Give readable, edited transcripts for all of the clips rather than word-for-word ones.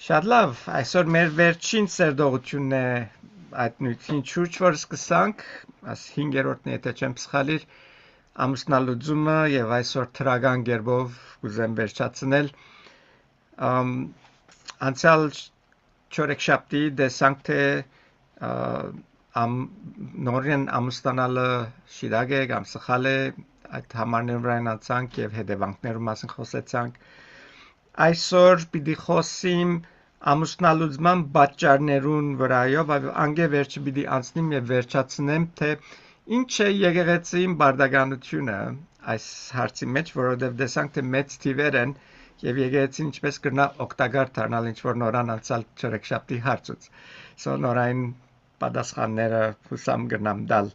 Շատ լավ, այսօր մեր վերջին սերդողությունն է այդ նույնին շուրջ, որ սկսանք, աս 5-րդն է, եթե չեմ սխալիր, ամուսնալուծումը եւ այսօր թրագան գերբով կուզեմ վերջացնել։ Անցյալ չորեքշաբթի տեսանք թե նորեն ամուսնանալը շիրակ է կամ սխալ է, այդ համարներն վրան անցանք եւ հետևանքներու մասին խոսեցանք։ Այսօր պիտի խոսիմ ամուսնալուծման պատճառներուն վրայով, անգե վերջը պիտի անցնեմ եւ վերջացնեմ, թե ինչ է եկեղեցին բարդականությունը այս հարցի մեջ, որովհետեւ տեսանք թե մեծ թիվեր են եւ եկեղեցին ինչպես կրնա օգտակար դառնալ ինչ որ նորան անցալ չորեքշաբթի հարցուց։ Նորային պատասխանները հուսամ կգնամ տալ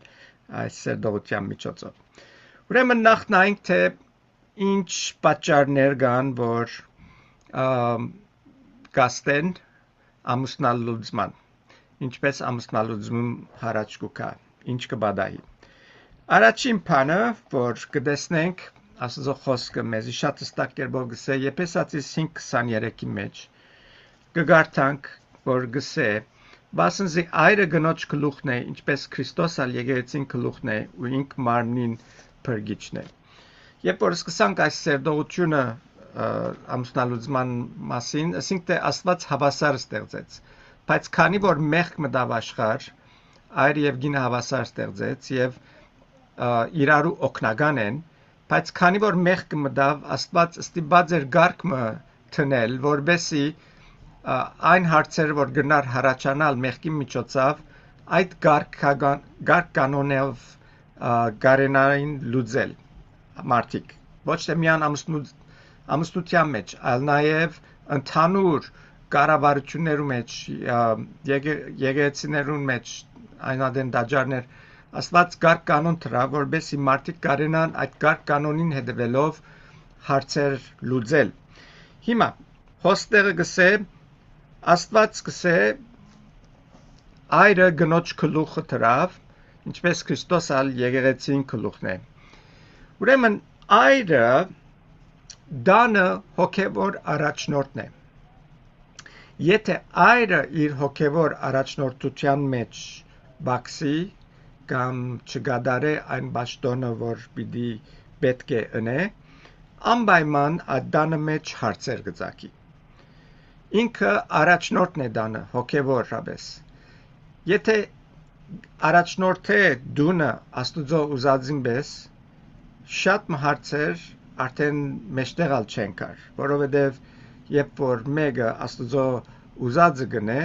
այս սերդողության միջոցով։ Ուրեմն նախ նայենք թե ինչ պատճառներ կան, որ կաստեն ամուսնալուծման, ինչպես ամուսնալուծում հարաճ կուքա, ինչ կբադահի։ Առաջին բանը, որ կտեսնենք Աստծո խոսքը մեզի շատ հստակ կերպով գսե Եփեսացիս 5:23-ի մեջ կգարտանք, որ գսե «Վասնզի այրը գնոջ գլուխն է, ինչպես Քրիստոս ալ եկեղեցին գլուխն է, ու ինք մարմնին փրկիչն է»։ Երբ որ սկսանք այս սերդողությունը ամուսնալուծման մասին, ասենք թե Աստված հավասար ստեղծեց, բայց քանի որ մեղք մտավ աշխարհ, այր եւ գին հավասար ստեղծեց եւ իրարու օգնական են, բայց քանի որ մեղքը մտավ, Աստված ստիպած էր գարկը թնել, որբեսի այն հարցերը, որ գնար հարաճանալ մեղքի միջոցով, այդ գարկ կանոնով գարենային լուծել մարդիկ, ոչ թե միան ամուսնության մեջ, այլ նաև ընդհանուր կառավարություններու մեջ, եկեղեցիներուն մեջ, այնադեն դաջարներ, Աստված գարկ կանոն դրավ, որբեսի մարդիկ կարենան այդ գարկ կանոնին հետևելով հարցեր լուծել։ Հիմա հոստերը գսե Աստված գսե այրը գնոջ գլուխը դրավ, ինչպես Քրիստոս ալ եկեղեցին գլուխն է։ Ուրեմն այրը դանը հոգևոր առաջնորդն է։ Եթե այրը իր հոգևոր առաջնորդության մեջ բացի կամ չգադարե այն ճաշտոնը, որ պիտի պետք է ընե, անպայման այդ դանը մեջ հարցեր կծակի։ Ինքը առաջնորդն է դանը, հոգևոր հավես։ Եթե առաջնորդը դունը Աստուծո ուզածին պես, շատ հարցեր արդեն մեջտեղալ չեն կար, որովհետև երբ որ մեկը Աստուծո ուզածը գնե,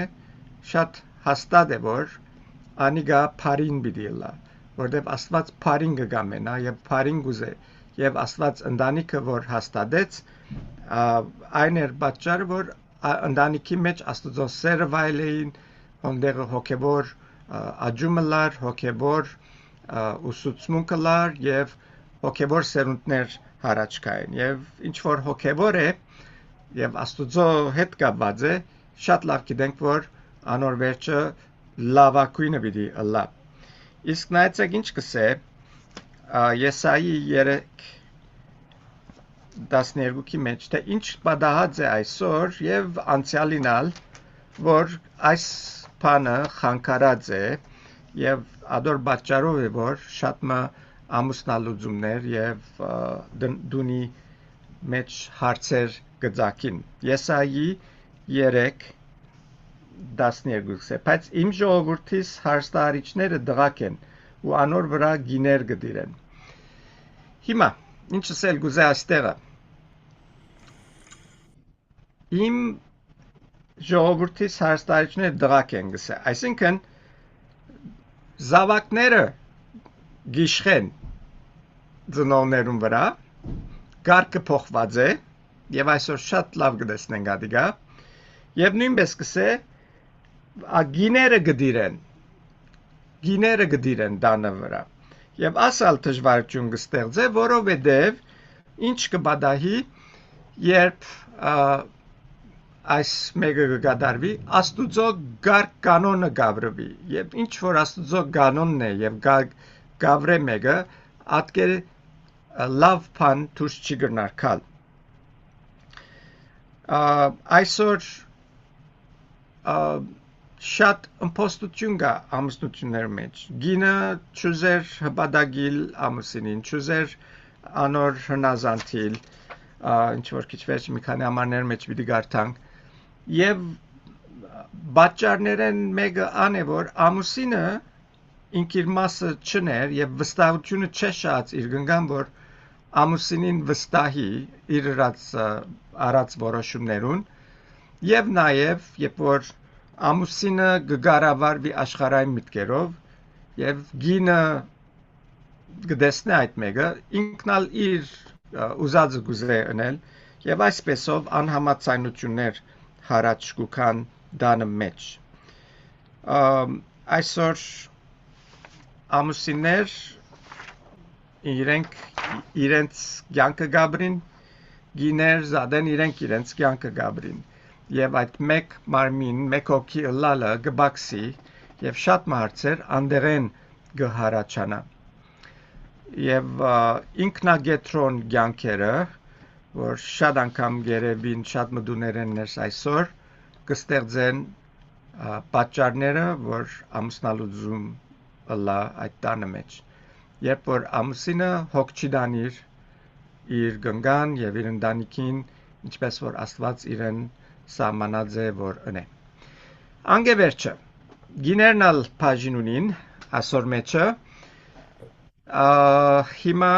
շատ հաստատ է, որ անիգա փարին պիտի լա, որտեվ Աստված փարին կգամենա եւ փարին գուզե եւ Աստված ընտանիքը որ հաստատեց, այն էր պատճառը, որ ընտանիքի մեջ Աստուծո սերը վայելեին, ոնդեղը հոգևոր աջումը լար, հոգևոր ուսուցմունքը լար եւ հոգևոր սերունդներ հարաճ կային եւ ինչ որ հոգևոր է եւ Աստուծո հետ կապված է, շատ լավ գիտենք, որ անոր վերջը լավակույնը պիտի լա։ Իսկ նայեցեք ինչ կսե Եսայի 3:12-ի մեջ, թե ինչ պատահած է այսօր եւ անցյալինալ, որ այս բանը խանգարած է եւ ադոր պատճառով է, որ շատ ամուսնալուծումներ եւ դունի մեջ հարցեր գծակին։ Եսայի 3:12 բայց իմ ժողովրդիս հարստահարիչները դղակ են ու անոր վրա գիներ գդիրեն։ Հիմա ինչ ասել գուզե այստեղը։ Իմ ժողովրդիս հարստահարիչները դղակ են գսե, այսինքն զավակները գիշխեն ծնողներուն վրա, գարկը փոխված է եւ այսօր շատ լավ կտեսնենք ադիգա եւ նույնպես կսե գիները գդիրեն դանը վրա եւ ասալ դժվարություն կստեղծե, որովհետեւ ինչ կբադահի, երբ այս մեկը կգադարվի, Աստուծո գարկ կանոնը գավրվի եւ ինչ որ Աստուծո կանոնն է եւ գավրե մեկը ատկեր լավ բան դուրս չի գնար քալ։ Այսօր շատ ըմպոստություն կա ամուսնությունների մեջ։ Գինը չուզեր հպատակիլ ամուսինին, չուզեր անոր հնազանդիլ, ինչ որ քիչ վերջ մի քանի ամառներ մեջ պիտի գարտանք։ Եվ պատճառներն մեկը ան է, որ ամուսինը ինք իր մասը չներ եւ վստահությունը չշած իր գնգան, որ ամուսինին վստահի իր արած որոշումներուն եւ նաեւ երբ որ ամուսինը գկառավարվի աշխարհային միտքերով եւ գինը գտեսնի այդ մեկը ինքնալ իր ուզածը գուզե անել եւ այսպեսով անհամաձայնություններ հարաճ կուքան դանը մեջ այսօր ամուսիններ իրենց կյանքը գաբրին գիներ զադեն իրենց կյանքը գաբրին եւ այդ մեկ մարմին մեկ հոգի ըլլալը գբաքսի եւ շատ մահարցեր անդերեն գհարաչանա եւ ինքնագետրոն կյանքերը որ շատ անգամ գերեբին շատ մդուներ են ներս այսօր կստեղծեն պատճառները որ ամուսնալուծում ըլլա այդ տանը մեջ երբ որ ամուսինը հոգ չի դանիր իր գնգան եւ իր ընտանիքին ինչպես որ Աստված իրեն սահմանած է որ ընե անգևերջը գիներնալ բաժինունին ասոր մեջը հիմա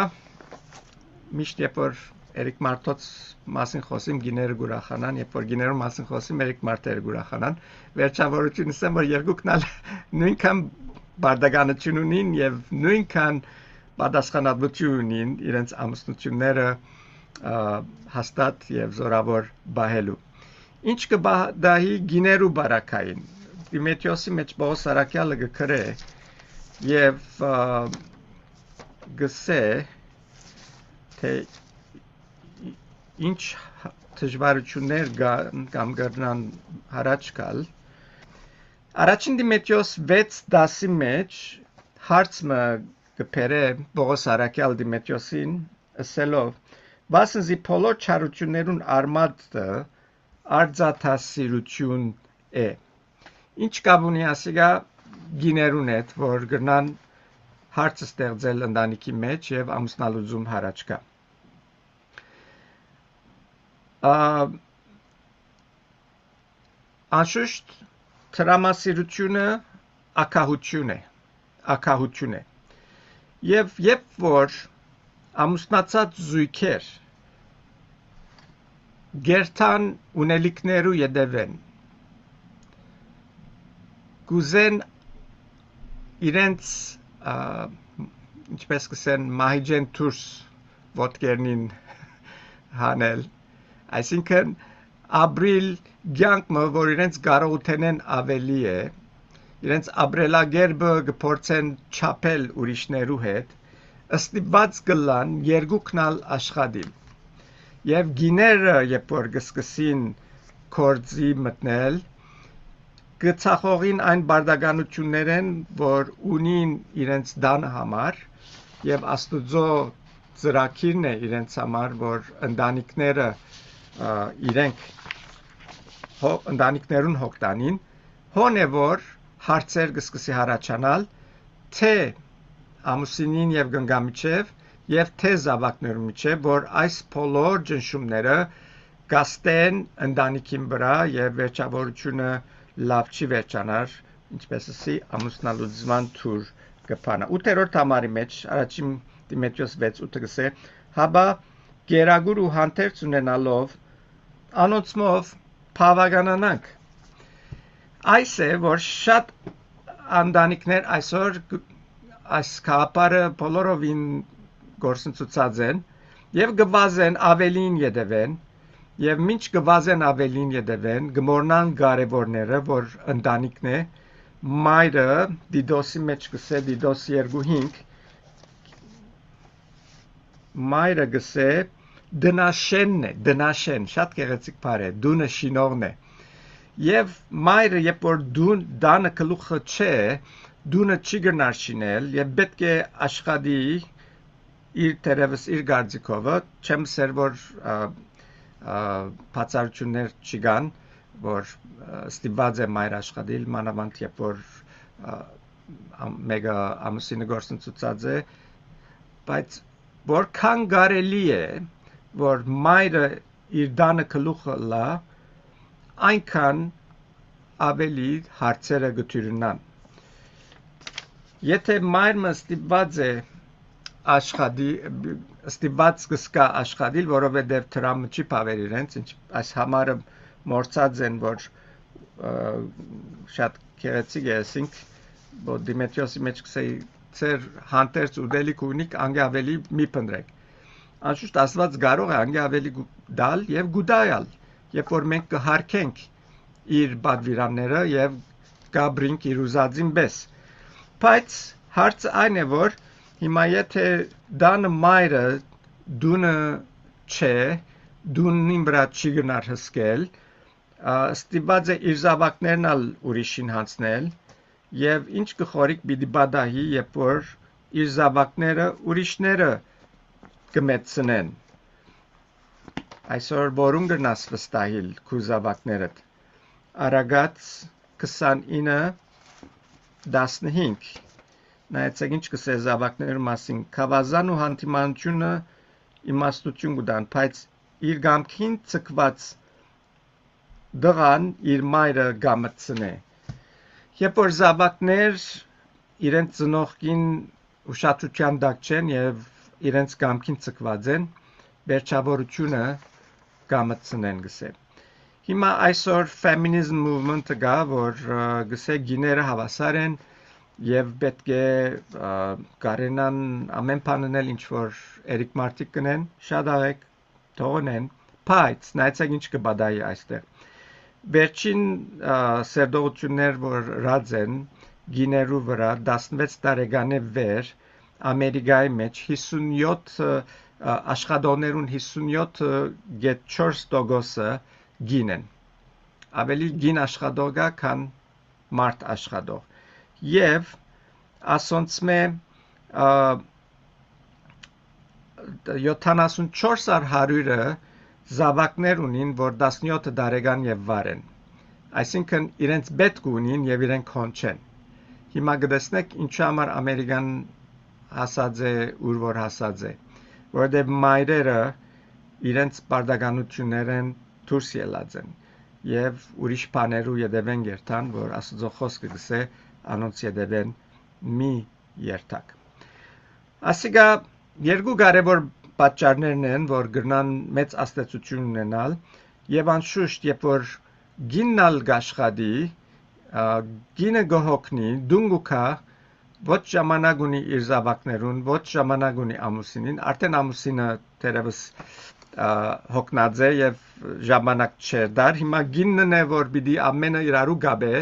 միշտ երբ որ Էրիկ Մարտոց մասին խոսիմ գիները գուրախանան երբ որ գիներու մասին խոսիմ Էրիկ Մարտերը գուրախանան վերջավորությունս եմ որ երկուքնալ նույնքան բարդականություն ունին եւ նույնքան պատասխանատվություն ունին իրենց ամուսնությունները հաստատ եւ զորավոր բահելու ինչ կբադահի գիներու բարակային Դիմետրիոսի մեջ Պողոս Արաքյալը գկրե եւ գսե թե ինչ դժվարություններ կամ գրնան հարաճ գալ Առաջին Դիմետրիոս 6:10-ի մեջ հարցը գբերե Պողոս Արաքյալ Դիմետրիոսին ասելով վասնզի բոլոր չարություններուն արմատը արձաթասիրություն է ինչ կապ ունի ասիգա գիներուն հետ որ գրնան հարցը ստեղծել ընտանիքի մեջ եւ ամուսնալուծում հարաճ գա անշուշտ տրամասիրությունը ակահություն է եւ երբ որ ամուսնացած զույգեր գերտան ունելիքներու յետևեն գուզեն իրենց ինչպես կսեն մահիջեն դուրս ոտքերնին հանել այսինքն ապրիլ կյանքը որ իրենց կարողութենեն ավելի է իրենց ապրելակերպը կփորձեն չափել ուրիշներու հետ ըստիված կլան երկուքնալ աշխատիլ եւ գիները երբ որ կսկսին կորձի մտնել կցախողին այն բարդականություններեն որ ունին իրենց դան համար եւ Աստուծո ծրագիրն է իրենց համար որ ընտանիքները իրենք ընտանիքներուն հոգտանին հոն է որ հարցեր կսկսի հարաճանալ թե ամուսինին եւ գնգամիջև եւ թե զավակներու միջև որ այս բոլոր ճնշումները գաստեն ընտանիքին վրա եւ վերջավորությունը լավ չի վերջանար ինչպես ասի ամուսնալուծման թուր կփանա 8-րդ համարի մեջ առաջին Դիմետրիոս 6:8 գսե հաբա գերագուր ու հանդերձ ունենալով անոնցմով բավականանանք այս է որ շատ ընտանիքներ այսօր այս կապարը բոլորովին գործընծուցած են եւ գվազեն ավելին յետևեն եւ մինչ գվազեն ավելին յետևեն գմորնան կարևորները որ ընտանիքն է մայրը Դիդոսի մեջ գսե Դիդոս 2:5 մայրը գսե դնաշենն է դնաշեն շատ գեղեցիկ բառ է դունը շինողն է եւ մայրը երբ որ դանը գլուխը չէ դունը չի գնար շինել եւ պետք է աշխատի իր տերևս իր գարձիկովը չեմ սեր որ բացառություններ չկան որ ստիպված է մայր աշխատել, մանավանդ երբ որ մեկը ամուսինը գործընծուցած է, բայց որքան կարելի է, որ մայրը իր տանը գլուխը լա, այնքան ավելի հարցերը գտյուրնան։ Եթե մայրը ստիպված է ստիպված կսկա աշխատել, որովհետև դրամը չի բավեր իրենց, այս համարը մորցած են, որ շատ քերեցիկ է, ասինք, որ Դիմետրիոսի մեջ կսեի ծեր հանդերձ ուդելիք ունիք, անգե ավելի մի պնդրեք։ Անշուշտ Աստված կարող է անգե ավելի դալ և գուդայալ, երբ որ մենք կհարկենք իր բադվիրանները և գաբրինք իր ուզածին պես։ Բայց հարցը այն է, որ հիմա եթե դանը մայրը դունը չէ, դունին վրա չի գնար հսկել, ստիպված է իր զավակներն ալ ուրիշին հանցնել, և ինչ կխորիկ պիտի բադահի, երբ որ իր զավակները ուրիշները կմեծնեն։ Այսօր որում գրնաս վստահիլ քու զավակներդ։ Արագած 29:15 նայեցեք ինչ կսե զավակներու մասին, քավազան ու հանդիմանությունը իմաստություն կդան, բայց իր գամքին ցկված դղան իր մայրը գամցնե։ Երբ որ զավակներ իրենց ծնողքին ուշադրության տակ չեն եւ իրենց գամքին ցկված են, վերջավորությունը գամցնեն գսե։ Հիմա այսօր feminism movement-ը գա, որ գսե գիները հավասար են և պետք է կարենան ամեն բաննել ինչ որ Էրիկ Մարտիկ կնեն, շատ աղեք թողնեն, բայց նայեցեք ինչ կբադայի այստեղ։ Վերջին սերդողություններ, որ ռած են գիներու վրա 16 տարեկանե վեր Ամերիկայի մեջ 57 աշխատողներուն 57.4% գին են։ Ավելի գին աշխատող կա, քան մարդ աշխատող։ Եվ ասոնց մե 74%-ը զավակներ ունին, որ 17 տարեկան եւ վար են։ Այսինքն իրենց պետք ունին եւ իրենք հոն չեն։ Հիմա կտեսնեք ինչու համար Ամերիկան հասած է, ուր որ հասած է, որովհետեւ մայրերը իրենց բարդականություններն դուրս ելած են եւ ուրիշ բաներու յետևեն երթան, որ Աստծո խոսքը գսե անոնց յետևեն մի երթակ։ Ասիկա երկու կարևոր պատճառներն են, որ գրնան մեծ աստեցություն ունենալ եւ անշուշտ երբ որ գիննալ գաշխադի, գինը գողոքնի, դունգուքա ոչ ժամանակ ունի իր զավակներուն, ոչ ժամանակ ունի ամուսինին, արդեն ամուսինը դերևս հոգնած է եւ ժամանակ չէ դար, հիմա գինն է, որ պիտի ամենը իրարու գաբե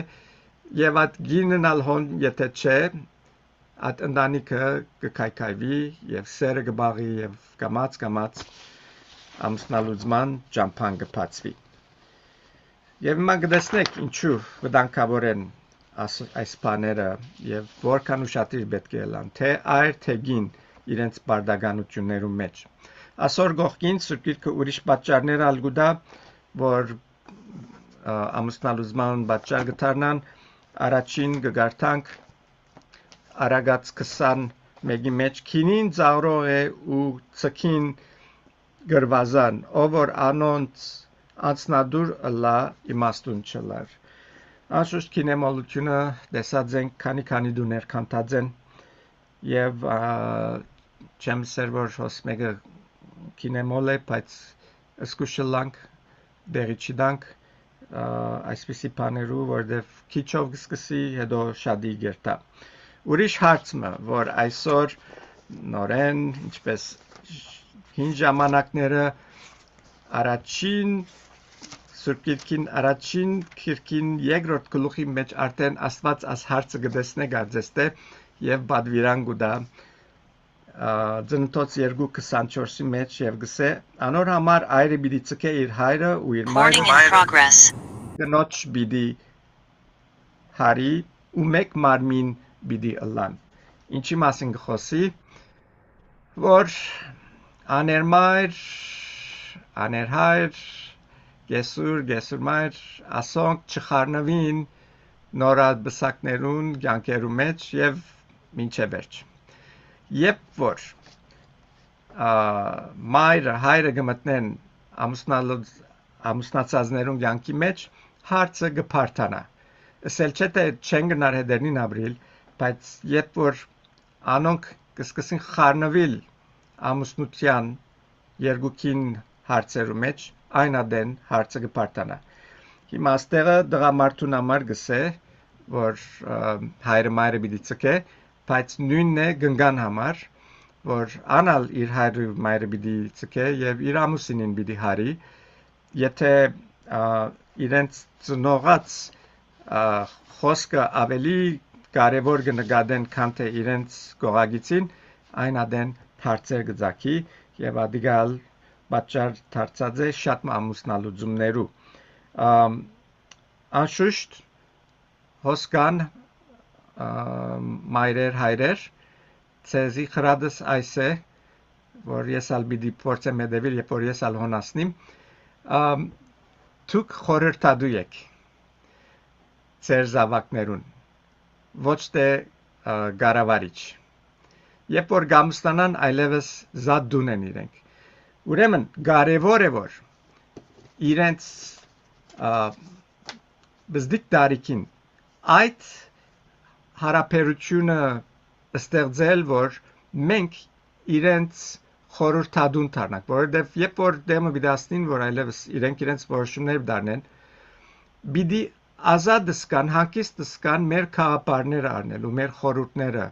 եւ այդ գինն ալ հոն եթե չէ, այդ ընտանիքը կքայքայվի եւ սերը կբաղի եւ կամած ամուսնալուծման ճամփան կփածվի։ Եվ հիմա կտեսնեք ինչու վտանգավոր են այս բաները եւ որքան ուշադիր պետք է լան, թե այր թե գին իրենց բարդականություններու մեջ։ Այսօր գողքին սուրբիրքը ուրիշ պատճառներ ալ գուտա, որ ամուսնալուծման պատճառ կդառնան, առաջին կգարտանք Արագած 21-ի մեջ քինին ծաղրող է ու ցքին գրվազան, ով որ անոնց անցնադուր լա իմաստուն չլար։ Անշուշտ քինեմոլությունը տեսած ենք քանի դուներ քանտած են եւ չեմ սեր որ հոս մեկը քինեմոլ է, բայց սկուշլանք դերի չդանք այսպիսի բաներու, որտեվ քիչով կսկսի, հետո շադի գերտա։ Ուրիշ հարցը, որ այսօր նորեն, ինչպես հին ժամանակները առաջին Սուրբ Գիրքին առաջին քիրքին երկրորդ գլուխի մեջ արդեն Աստված այս հարցը կտեսնե գարձեստե եւ բադվիրան գուտա Ծննդոց 2:24-ի մեջ եւ գսե անոր համար այրը պիտի ցկե իր հայրը ու իր մայրը կնոջ պիտի հարի ու մեկ մարմին պիտի ըլլան։ Ինչի մասին կխոսի, որ աներմայր, աներհայր գեսուրմայր ասոնք չխառնվին նորադ բսակներուն կյանքերու մեջ եւ մինչեւ վերջ։ Երբ որ մայրը հայրը գմտնեն ամուսնացածներուն կյանքի մեջ հարցը կփարթանա։ Ասել չէ թե չեն գնար հետերնին ապրիլ, բայց երբ որ անոնք կսկսին խառնվել ամուսնության երկուքին հարցերու մեջ, այն ադեն հարցը կփարթանա։ Հիմա աստեղը դղամարդուն համար գսե, որ հայրը մայրը պիտի ցկե, բայց նույնն է գնգան համար, որ անալ իր հայրը մայրը պիտի ցկե եւ իր ամուսինին պիտի հարի, եթե իրենց ծնողած խոսքը ավելի կարևոր կնկատեն, քան թե իրենց գողագիցին, այն ադեն հարցեր կձակի եւ ադիգալ պատճառ դարձած է շատ ամուսնալուծումներու։ Անշուշտ հոսքան մայրեր հայրեր ցեզի խրադս այս է, որ ես ալ պիտի փորձեմ հետևել, երբ որ ես ալ հոնասնիմ, դուք խորհրդադու եք ձեր զավակներուն, ոչ թե գարավարիչ։ Երբ որ գամստանան այլևս զատ դուն են իրենք։ Ուրեմն կարևոր է որ իրենց բզդիկ տարիքին այդ հարաբերությունը ստեղծել, որ մենք իրենց խորհրդադուն դառնանք, որովհետև երբ որ դեմը բիդասնին, որ այլևս իրենց որոշումներ դառնեն, բիդի ազատ սկան, հանգիստ սկան մեր քաղաքապարները առնելու, մեր խորհուրդները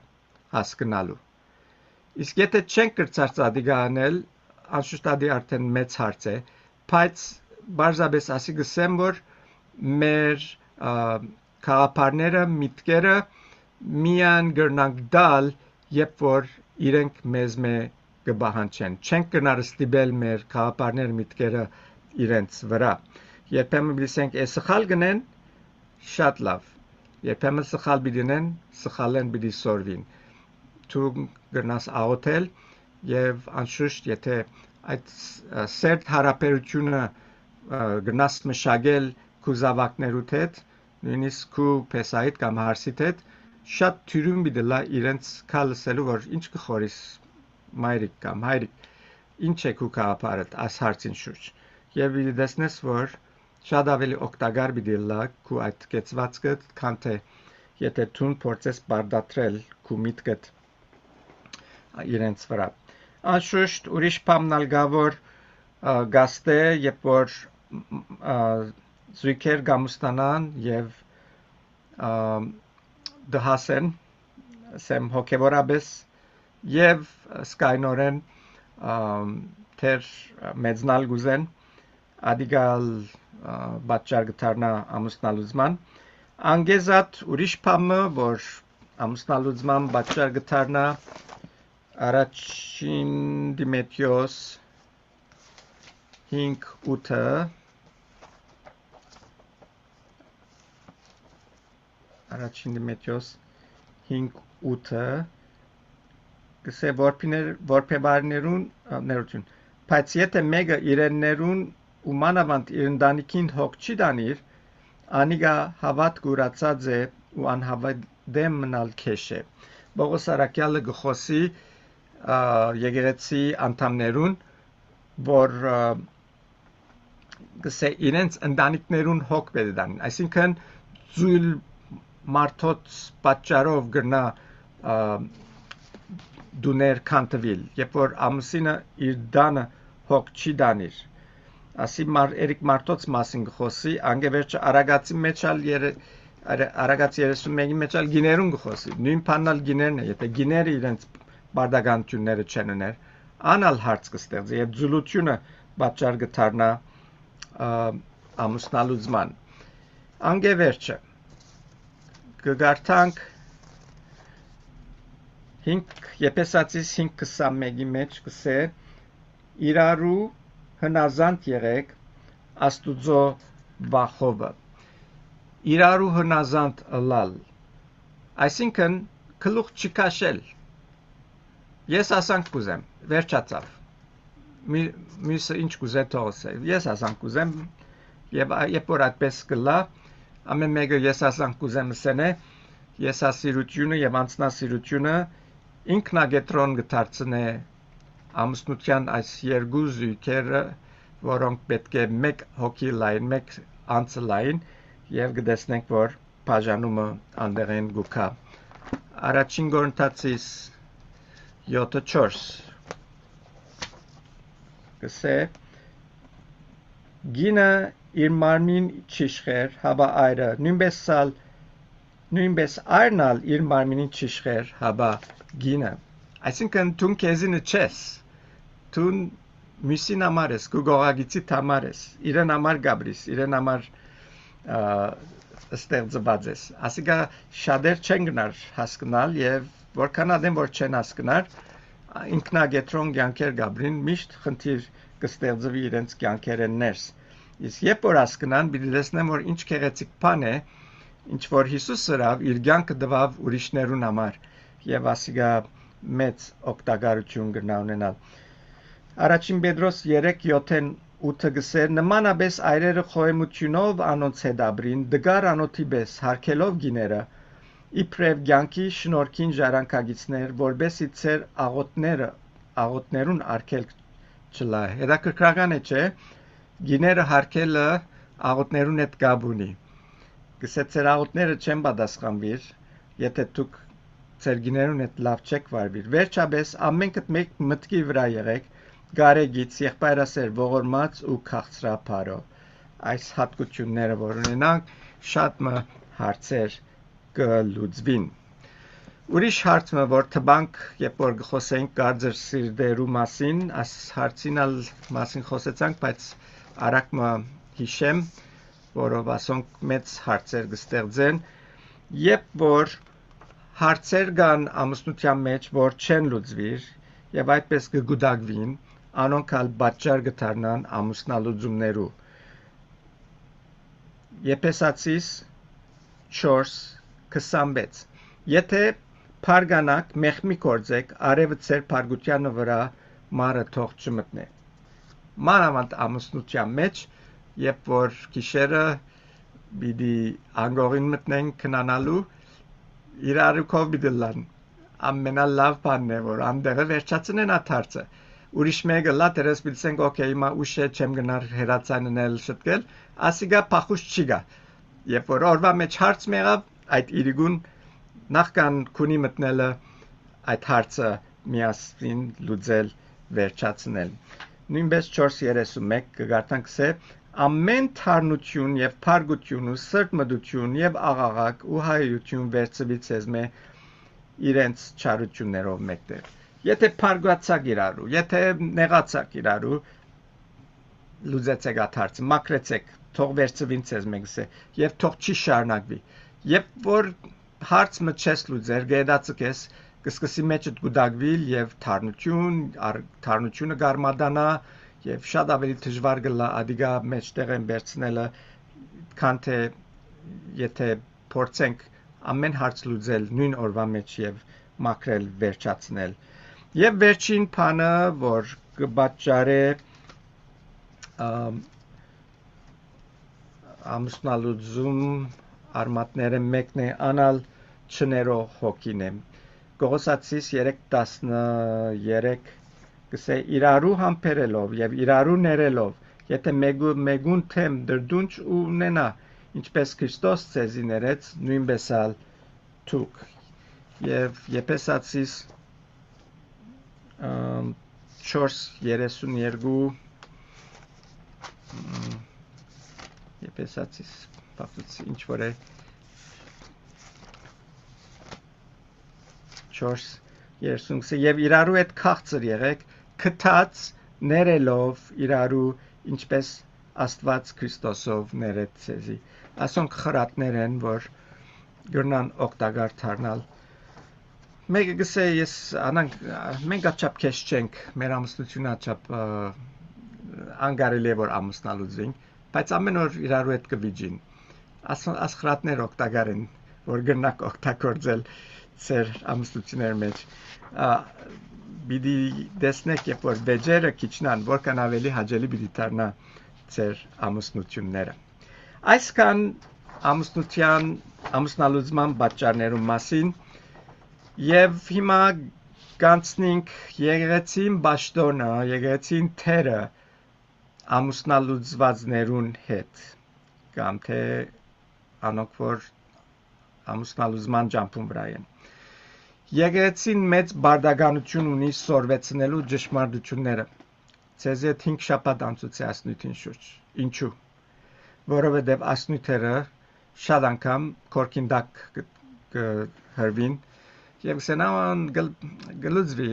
հասկանալու։ Իսկ եթե չենք կրծած ադիգա անել, անշուշտ ադի արդեն մեծ հարց է, բայց բարձաբես ասի գսեմ, որ մեր քաղաքապարները միտքերը միան գրնանք դալ, երբ որ իրենք մեզ կբահանչեն։ Չենք գնար ստիպել մեր քաղաքապարներ միտքերը իրենց վրա։ Երբեմն բիսենք է սխալ գնեն, շատ լավ։ Երբեմն սխալ բիդինեն, սխալեն բիդի սորվին։ Դու գնաս աղոթել եւ անշուշտ եթե այդ սերտ հարաբերությունը գնաս մշակել քու զավակներուդ հետ, նույնիսկ քու փեսայիդ կամ հարսիդ հետ, շատ թյուրում բիդլա իրենց քալսելու, որ ինչ կխորիս մայրիկ կամ հայրիկ, ինչ է քու քաղաքապարդ այս հարցին շուրջ։ Եվ բիդի դեսնես, որ շատ ավելի օգտակար բիդլա քու այդ կեցվածքը, քան թե եթե դու փորձես բարդատրել քու միտքդ իրենց վրա։ Անշուշտ ուրիշ բամնալ գա որ գաստե, երբ որ զույգեր գամուստանան եւ դհասեն, սեմ հոգեվորաբես եւ սկայնորեն թեր մեծնալ գուզեն, ադիգալ բաճար գտարնա ամուսնալուծման, անգեզատ ուրիշ բամը, որ ամուսնալուծման բաճար գտարնա Առաջին Դիմեթրիոս 5:8 Առաջին Դիմեթրիոս 5:8 գսե որբեբարներուն ներություն բայց եթե մեկը իրեններուն ու մանավանդ իր ընտանիքին հոգ չի դանիր անիգա հավատ գուրացած է ու անհավատեմ մնալ քեշ է Բողոս Արաքյալը գխոսի եկեղեցի անդամներուն որ գսե իրենց ընտանիքներուն հոգ պետք է դանին այսինքն զույլ մարդոց պատճառով գնա դուներ կանտվիլ երբ որ ամուսինը իր դանը հոգ չի դանիր ասի երիկ մարդոց մասին գխոսի անգևերջը արագացի մեջալ արագացի 31-ի մեջալ գիներուն գխոսի նույն բանալ գիներն է եթե գիները իրենց բարդականությունները չեն ուներ անալ հարց կստեղծի եւ զուլությունը պատճառ կդառնա ամուսնալուծման անգևերջը կգարտանք 5 Եփեսացիս 5:21-ի մեջ կսե իրարու հնազանդ եղեք Աստուծո վախովը իրարու հնազանդ ըլալ այսինքն գլուխ չքաշել ես ասանք կուզեմ վերջացավ մյուսը ինչ կուզե թողսե ես ասանք կուզեմ Եվ երբ որ այդպես կլա, ամեն մեկը եսասան կուզեմ սենե, եսասիրությունը եւ անձնասիրությունը ինքնագետրոն գդարցնե ամուսնության այս երկու զույգերը, որոնք պետք է մեկ հոգի լայն, մեկ անձ լայն եւ գտեսնենք, որ բաժանումը անդերեն գուքա։ Առաջին Կորինթացիս 7:4 գսե գինը իր մարմին չիշխեր, հաբա այրը նույնպես այրնալ իր մարմինին չիշխեր, հաբա գինը։ Այսինքն դու քեզինը չես, դու մյուսին համար ես, քո գողագիցի համար ես, իրեն համար գաբրիս, իրեն համար ստեղծված ես։ Ասիկա շատեր չեն գնար հասկանալ եւ որքան ադեմ որ չեն հասկանար ինքնագետրոն կյանքեր գաբրին միշտ խնդիր կստեղծվի իրենց կյանքերեն ներս։ Իսկ երբ որ հասկանան, պիտի լսնեն որ ինչ քեղեցիկ բան է, ինչ որ Հիսուս սրավ իր կյանքը տվավ ուրիշներուն համար եւ ասիկա մեծ օգտակարություն կնա ունենալ։ Առաջին Պետրոս 3:7-8 գսեր նմանապես այրերը խոհեմությունով անոնց հետաբրին դգար անոթի պես հարկելով գիները իբրև կյանքի շնորհքին ժառանգագիցներ որբեսի ծեր աղոտներուն արկել չլա։ Հետաքրքրական է չէ գիները հարկելը աղոտներուն հետ կապ ունի։ Գսե ծեր աղոտները չեն պատասխանվիր, եթե դուք ծեր գիներուն հետ լավ չեք վարվիր։ Վերջապես ամենքդ մեկ մտքի վրա եղեք գարեգից եղբայրասեր ողորմած ու քաղցրափարով այս հատկությունները որ ունենանք շատ մը հարցեր կլուծվին։ Ուրիշ հարցը որ թվանք երբ որ խոսենք գարձր սիրտերու մասին, այս հարցին մասին խոսեցանք, բայց արագ մը հիշեմ, որով ասոնք մեծ հարցեր կստեղծեն, երբ որ հարցեր կան ամուսնության մեջ, որ չեն լուծվիր եւ այդպես կգուտակվին, անոնք ալ պատճառ կդառնան ամուսնալուծումներու։ Եփեսացիս 4:26 Եթե փարգանակ մեղմի կործեք, արևը ծեր փարգությանը վրա մարը թող չմտնե։ Մանավանդ ամուսնության մեջ, երբ որ գիշերը պիտի անգողին մտնեն քնանալու, իրարուքով պիտի լան։ Ամենալավ բանն է, որ անդեղը վերջացնեն աթարցը։ Ուրիշ մեկը լա դերես բիլսենք օքեյ հիմա ուշ է չեմ գնար հերացաննել շտկել ասիգա փախուշ չի գա երբ որ օրվա մեջ հարց մեղավ այդ իրիգուն նախքան քունի մտնելը այդ հարցը միասին լուծել վերջացնել նույնպես 4:31 կգարտանք սե ամեն թարնություն եւ փարգություն ու սրտմտություն եւ աղաղակ ու հայություն վերցվի ցեզմե իրենց չարություններով մեկտեղ Եթե փարգացակ իրարու, եթե նեղացակ իրարու, լուծեցեք աթարցը, մակրեցեք, թող վերցվին ցեզ մեկսե, եւ թող չի շարունակվի։ Երբ որ հարցը չես լուծեր, գեդացեք ես, կսկսի մեջդ գուտակվիլ եւ թարնությունը գարմադանա եւ շատ ավելի դժվար գլա ադիգա մեջտեղ են վերցնելը, քան թե եթե փորձենք ամեն հարց լուծել նույն օրվա մեջ եւ մակրել վերջացնել Եվ վերջին բանը, որ կպատճառե ամուսնալուծում արմատները մեկն է անալ չներող հոգին է։ Կողոսացիս 3:13 կսե իրարու համբերելով եւ իրարու ներելով եթե մեգուն թեմ դրդունչ ունենա ինչպես Քրիստոս ցեզի ներեց նույնպես ալ դուք եւ Եփեսացիս 4:32 Եփեսացիս բախտից ինչ որ է 4:30 եւ իրարու հետ քաղցր եղեք քթած ներելով իրարու ինչպես Աստված Քրիստոսով ներեց ցեզի ասոնք խրատներ են որ գրնան օգտակար դառնալ Մեկը գսե ես անանք մենք աչափ քեշ չենք մեր ամուսնությունը աչափ անգարելի է որ ամուսնալուծվենք բայց ամեն օր իրարու հետ կվիճին ասխրատներ օգտակար են որ գնաք օգտագործել ծեր ամուսնությունների մեջ բիդի դեսնեք երբ որ վեճերը քիչնան որքան ավելի հաճելի բիդի դառնա ձեր ամուսնությունները։ Այսքան ամուսնալուծման պատճառներու մասին եւ հիմա կանցնենք եկեղեցին ճաշտոնը, եկեղեցին թերը ամուսնալուծվածներուն հետ կամ թե անոնք որ ամուսնալուծման ճամփուն վրա են։ Եկեղեցին մեծ բարդականություն ունի սորվեցնելու ճշմարտությունները։ Ցեզ հետ 5 շաբաթ անցուցի ասնույթին շուրջ։ Ինչու՞։ Որովհետև ասնույթերը շատ անգամ կորքինդակ կհրվին եւ սենան գլուզվի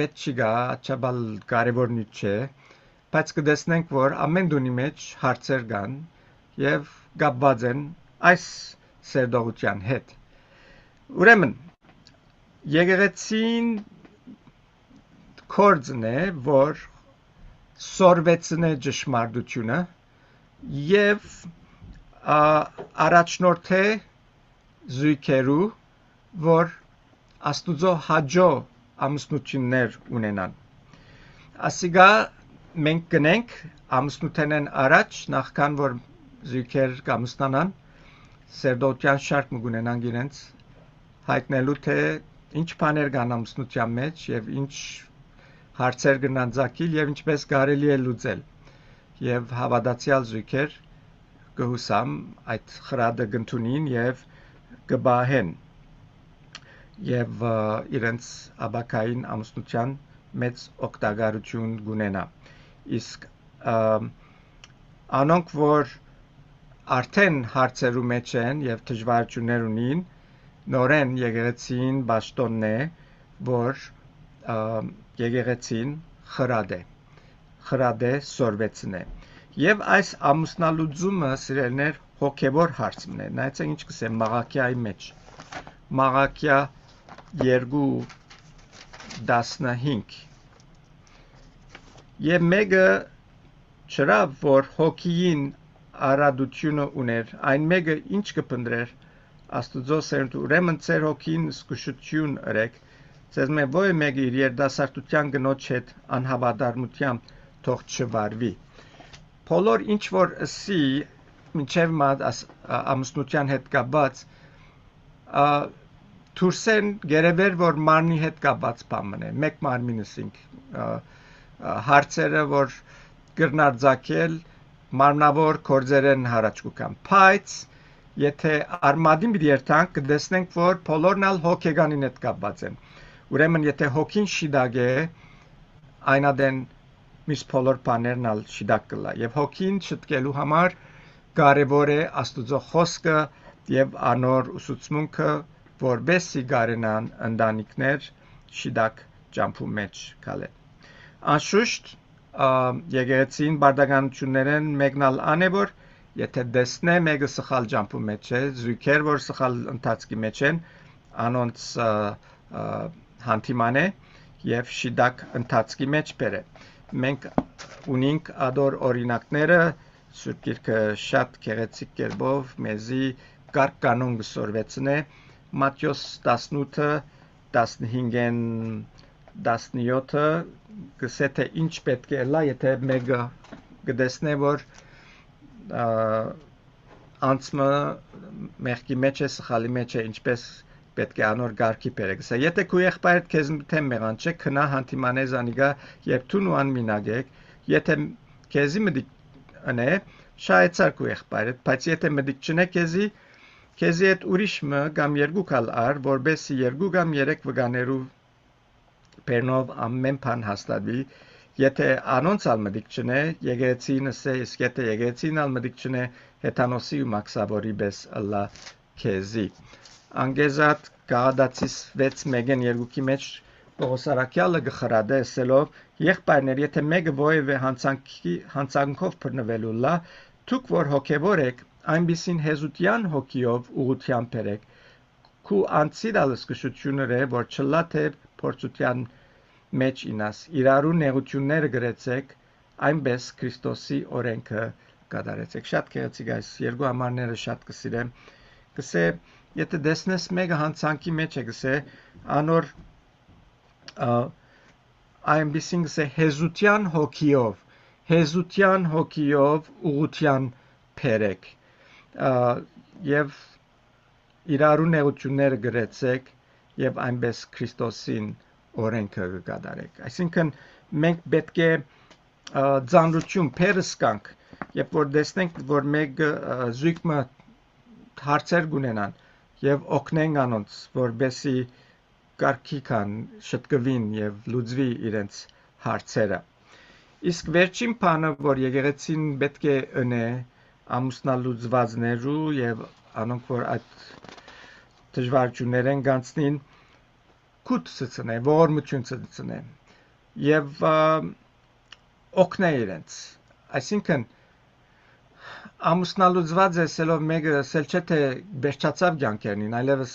պետք չի գա չաբալ կարևոր նյութ չէ, բայց կտեսնենք որ ամեն դունի մեջ հարցեր կան եւ կապված են այս սերդողության հետ։ Ուրեմն եկեղեցին կորձն է որ սորվեցնե ճշմարտությունը եւ առաջնորդե զույգերու որ աստուծո հաջո ամուսնություններ ունենան։ Ասիկա մենք գնենք ամուսնութենեն առաջ նախքան որ զույգեր կամուսնանան սերդոթյան շարք մգունենան իրենց հայտնելու թե ինչ բաներ կան ամուսնության մեջ եւ ինչ հարցեր կնան ցակիլ եւ ինչպես կարելի է լուծել եւ հավատացյալ զույգեր կհուսամ այդ խրադը կընդունին եւ կբահեն եւ իրենց աբակային ամուսնության մեծ օգտագործություն կունենա իսկ անոնք որ արդեն հարցերու մեջ են եւ դժվարություններ ունին նորեն եկեղեցին ճաշտոնն է որ եկեղեցին խրադե սորվեցնե եւ այս ամուսնալուծումը սիրելներ հոգեվոր հարցն է նայեցեք ինչ կսեմ Մաղաքիայի մեջ Մաղաքիա 2:15 եւ մեկը չրավ որ հոգին արադությունը ուներ այն մեկը ինչ կփնդրեր աստուծո սերնդու ուրեմն ծեր հոգին զգուշություն ըրեք Ձեզ մե ոյ մեկ իր երդասարտության գնոջ հետ անհավատարմությամբ թող չվարվի։ Բոլոր ինչ որ ասի մինչև ամուսնության հետ կապված թուրսեն գերեվեր որ մարմնի հետ կապված բան է մեկ մարմինսինք հարցերը որ գրնարձակել մարմնավոր կորձերեն հարաճ կան բայց եթե արմադին պիտի երթանք կտեսնենք որ բոլորն ալ հոգեգանին հետ կապված են Ուրեմն եթե հոգին շիդակ է այնադեն միս բոլոր բաներն ալ շիդակ կլա եւ հոգին շտկելու համար կարեւոր է աստուծո խոսքը եւ անոր ուսուցմունքը որբեսի գարենան ընտանիքներ շիդակ ճամփու մեջ կալեն Անշուշտ եկեղեցին բարդականություններն մեկնալ անեվոր եթե դեսնե մեկը սխալ ճամփու մեջ է զույգեր որ սխալ ընթացքի մեջ են անոնց հանդիման է եւ շիդակ ընթացքի մեջ բերե մենք ունենք ադոր օրինակները Սուրբ Գիրքը շատ գեղեցիկ կերպով մեզի կարգ կանոն գսորվեցնե Մատթեոս 18-ը 15-ն 17-ը գսե թե ինչ պետք է լա եթե մեկը գտեսնե որ անցմը մեղքի մեջ է սխալի մեջ է ինչպես պետք է անոր գարկի բերեք եթե քու եղբայրդ քեզ թե մեղան չէ քնա հանդիմանե զանիգա երբ դու նուան մինագեք եթե քեզի մդիկ անե շայցար քու եղբայրդ բայց եթե մդիկ չնե քեզի հետ ուրիշ մը կամ երկու կալ ար որբեսի երկու կամ երեք վգաներու բերնով ամեն բան հաստատվի եթե անոնց ալ մդիկ չնե եկեղեցին ասե իսկ եթե եկեղեցին ալ մդիկ չնե հեթանոսի ու մաքսավորի բես ըլլա քեզի Անգեզատ գադացիս 6:1-2-ի մեջ Պողոսարակյալը գխրադե ասելով եղբայրներ եթե մեկը ոևէ հանցանքով բռնվելու լա դուք որ հոգևոր եք այնպիսին հեզության հոգիով ուղղությամբ բերեք քու անցիդալ զգուշությունները որ չլա թե փորձության մեջ ինաս իրարու նեղությունները գրեցեք այնպես Քրիստոսի օրենքը կատարեցեք շատ գեղեցիկ այս երկու համարները շատ կսիրեմ կսե Եթե դեսնես մեկը հանցանքի մեջ է գսե անոր այնպիսին գսե հեզության հոգիով հեզության հոգիով ուղղության փերեք եւ իրարու նեղությունները գրեցեք եւ այնպես Քրիստոսին օրենքը կգադարեք այսինքն մենք պետք է ծանրություն փերս կանք երբ որ տեսնենք որ մեկ զույգը հարցեր կունենան եւ օգնենք անոնց որբեսի կարգի կան շտկվին եւ լուծվի իրենց հարցերը իսկ վերջին բանը որ եկեղեցին պետք է ընե ամուսնալուծվածներու եւ անոնք որ այդ դժվարություններ են գանցնին կուտ ցցնե ողորմություն ցցնե եւ օգնե իրենց այսինքն ամուսնալուծված է սելով մեկը սել չէ թե վերջացավ կյանքերին այլևս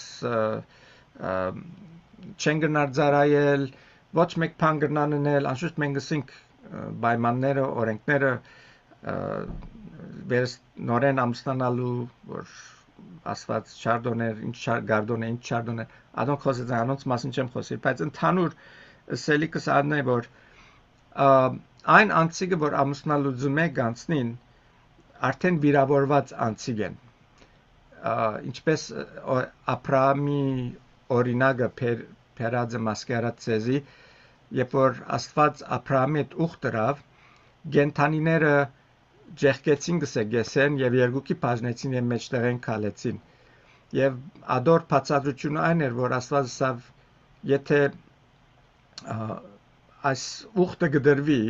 չեն գնար ծարայել ոչ մեկ բան գրնանել անշուշտ մենք ասենք պայմանները օրենքները վերս նորեն ամուսնանալու որ ասված չարդոներ ինչ գարդոներ ինչ չարդոներ adon խոսեց անոնց մասին չեմ խոսել բայց ընդհանուր սելիկս ադն է որ այն անցիկը որ ամուսնալուծում է գանցնին արդեն վիրավորված անցիկ են ինչպես Աբրահամի օրինակը Փերաձը մասկերած ցեզի երբ որ Աստված Աբրահամի հետ ուխ դրավ գենթանիները ջեղկեցին գսեն եւ երկուքի բաժնեցին եւ մեջտեղեն քալեցին եւ ադոր բացատրությունը այն էր որ Աստված ասավ եթե այս ուխտը գդրվի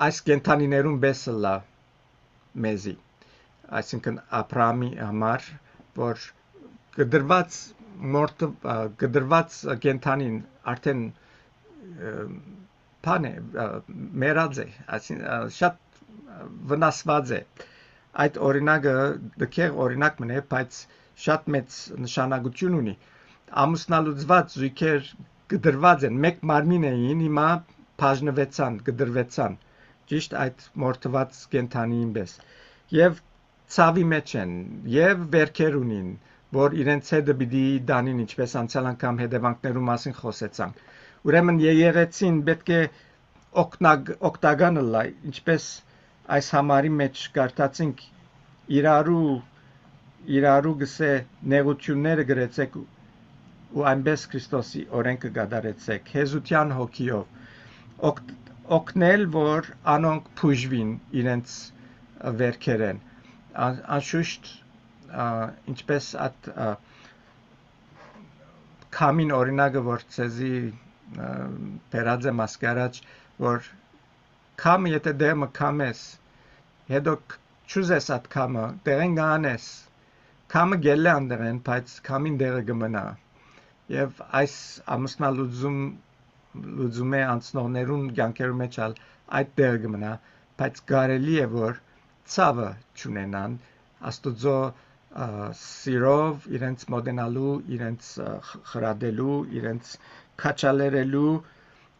այս գենթանիներուն բեսլա մեզի այսինքն Աբրահամի համար որ գդրված մորտը գդրված գենթանին արդեն բանը մերած է այսինքն շատ վնասված է այդ օրինակը դեռ օրինակ մնե բայց շատ մեծ նշանակություն ունի ամուսնալուծված զույգեր գդրված են մեկ մարմին էին հիմա բաժնվեցան գդրվեցան ճիշտ այդ մորթված կենթանիին պես եւ ցավի մեջ են եւ վերքեր ունին որ իրենց հետը պիտի դանին ինչպես անցյալ անգամ հետևանքներու մասին խոսեցանք ուրեմն եկեղեցին պետք է օգտագան լա ինչպես այս համարի մեջ կարդացինք իրարու գսե նեղությունները գրեցեք ու այնպես Քրիստոսի օրենքը գադարեցեք հեզության հոգիով օգնել որ անոնք փուժվին իրենց վերքերեն անշուշտ ինչպես այդ քամին օրինակը որ ցեզի Փերաձե մասկարած որ քամը եթե դեմը քամես հետո չուզես այդ քամը դերեն գանես քամը գելը անդերեն բայց քամին դերը գմնա եւ այս ամուսնալուծումե անցնողներուն կյանքերու մեջ այդ դերը գմնա բայց կարելի է որ ցավը չունենան աստուծո սիրով իրենց մոդենալու իրենց խրադելու իրենց քաչալերելու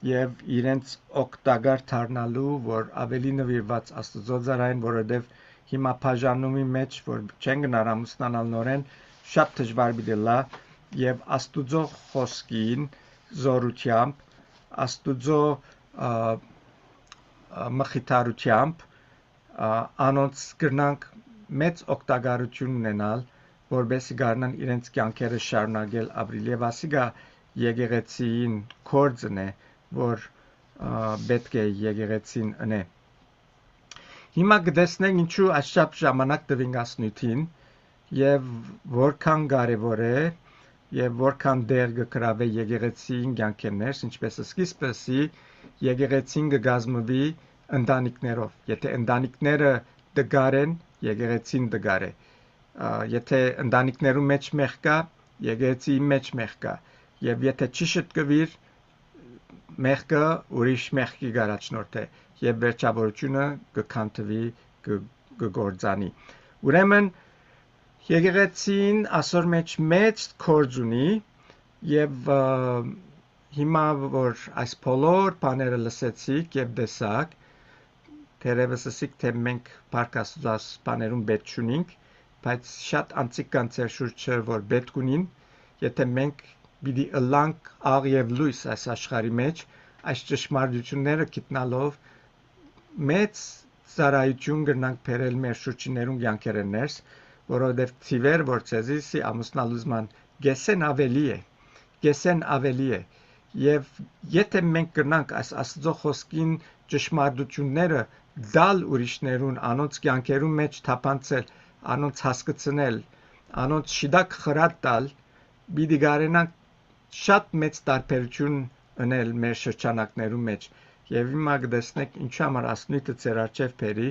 եւ իրենց օգտագար դառնալու որ ավելի նվիրված աստուծո ծառային որովհետեւ հիմա բաժանումի մեջ որ չեն գնար ամուսնանալ նորեն շատ դժվար բիդելա եւ աստուծո խոսքին զորությամբ աստուծո մխիթարությամբ անոնց գրնանք մեծ օգտագարություն ունենալ որբեսի գարնան իրենց կյանքերը շարունակել ապրիլ եւ ասիգա եկեղեցին կորձն է որ պետք է եկեղեցին ընե հիմա կտեսնենք ինչու այսչափ ժամանակ տվինք ասնույթին եւ որքան կարեւոր է եւ որքան դեր կգրավե եկեղեցին կյանքերներս ինչպես սկիզբսի եկեղեցին կգազմվի ընտանիքներով եթե ընտանիքները դգարեն եկեղեցին դգար է եթե ընտանիքներու մեջ մեղ կա եկեղեցի մեջ մեղ կա եւ եթե չի շտկվիր մեղքը ուրիշ մեղքի գարաչնորդ է եւ վերջավորությունը կքանթվի կգործանի ուրեմն եկեղեցին ասոր մեջ մեծ կորձ ունի եւ հիմա որ այս բոլոր բաները լսեցիք եւ տեսաք թերևս ասիք թե մենք բարկաստուած բաներուն պետք չունենք բայց շատ անցիկ կան ծեր շուրջը որ պետք ունին եթե մենք պիտի ըլլանք աղ եւ լույս այս աշխարհի մեջ այս ճշմարտությունները գտնալով մեծ ծառայություն կրնանք բերել մեր շուրջիներուն կյանքերեն ներս, որովհետև ծիվեր որ ցեզիսի ամուսնալուզման գեսեն ավելի է, եւ եթե մենք կրնանք այս Աստծո խոսքին ճշմարտությունները դալ ուրիշներուն, անոնց կյանքերուն մեջ թափանցել, անոնց հասկացնել, անոնց շիդակ խրատ տալ, պիտի գարենանք շատ մեծ տարբերություն ունել մեր շրջանակներում մեջ եւ հիմա կտեսնեք ինչու համար ասնույթը ծեր արջև բերի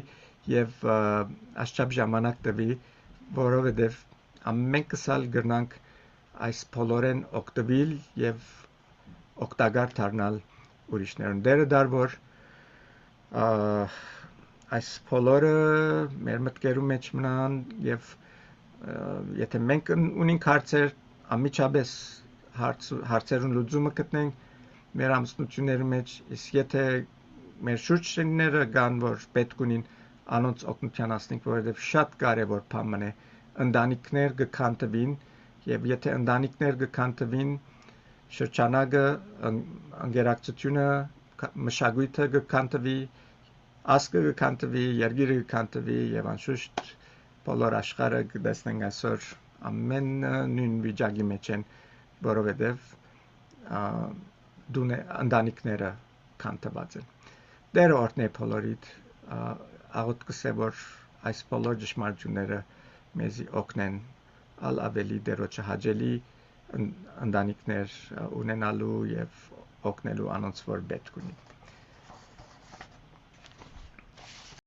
եւ աշխապ ժամանակ տվի, որովհետեւ ամենքս ալ գրնանք այս բոլորեն օգտվել եւ օգտակար դառնալ ուրիշներուն դերը դար որ այս բոլորը մեր մտքերում մեջ մնան եւ եթե մենք ունենք հարցեր ամիջապես հարցերուն լուծումը գտնենք մեր ամուսնությունների մեջ իսկ եթե մեր շուրջները կան որ պետք ունին անոնց օգնության ասնենք որովհետեւ շատ կարեւոր բան է ընտանիքներ կքանթվին եւ եթե ընտանիքներ կքանթվին շրջանակը անգերակցությունը մշակույթը կքանթվի ասկը կքանթվի երկիրը կքանթվի եւ անշուշտ բոլոր աշխարհը կտեսնեն այսօր ամեն նույն վիճակի մեջ են որովհետեւ դունե ընտանիքները քանթված են դեր օրհնե բոլորիդ աղոտ կսե որ այս բոլոր ճշմարտությունները մեզի օգնեն ալ ավելի դերոջը հաջելի ընտանիքներ ունենալու եւ օգնելու անոնց որ պետք ունի